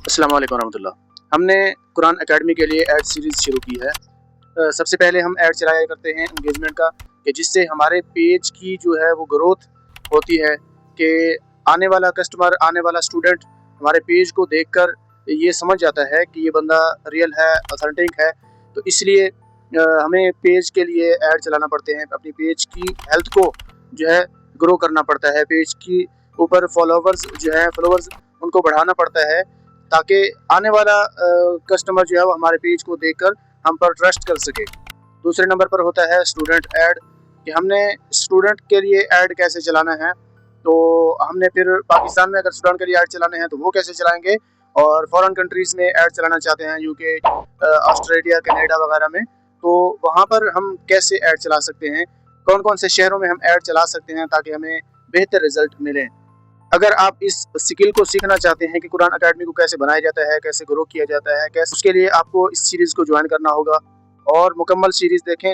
अस्सलाम वालेकुम रहमतुल्लाह। हमने कुरान एकेडमी के लिए ऐड सीरीज़ शुरू की है। सबसे पहले हम ऐड चलाया करते हैं एंगेजमेंट का, कि जिससे हमारे पेज की जो है वो ग्रोथ होती है, कि आने वाला कस्टमर, आने वाला स्टूडेंट हमारे पेज को देखकर ये समझ जाता है कि ये बंदा रियल है, ऑथेंटिक है। तो इसलिए हमें पेज के लिए ऐड चलाना पड़ते हैं। अपनी पेज की हेल्थ को जो है ग्रो करना पड़ता है, पेज की ऊपर फॉलोवर्स उनको बढ़ाना पड़ता है, ताकि आने वाला कस्टमर जो है वो हमारे पेज को देखकर हम पर ट्रस्ट कर सके। दूसरे नंबर पर होता है स्टूडेंट ऐड, कि हमने स्टूडेंट के लिए ऐड कैसे चलाना है। तो हमने फिर पाकिस्तान में अगर स्टूडेंट के लिए ऐड चलाने हैं तो वो कैसे चलाएंगे, और फॉरेन कंट्रीज़ में ऐड चलाना चाहते हैं, यूके, ऑस्ट्रेलिया, कनाडा वगैरह में, तो वहाँ पर हम कैसे ऐड चला सकते हैं, कौन कौन से शहरों में हम ऐड चला सकते हैं ताकि हमें बेहतर रिजल्ट मिले। अगर आप इस स्किल को सीखना चाहते हैं कि कुरान एकेडमी को कैसे बनाया जाता है, कैसे ग्रो किया जाता है, कैसे, उसके लिए आपको इस सीरीज़ को ज्वाइन करना होगा और मुकम्मल सीरीज़ देखें।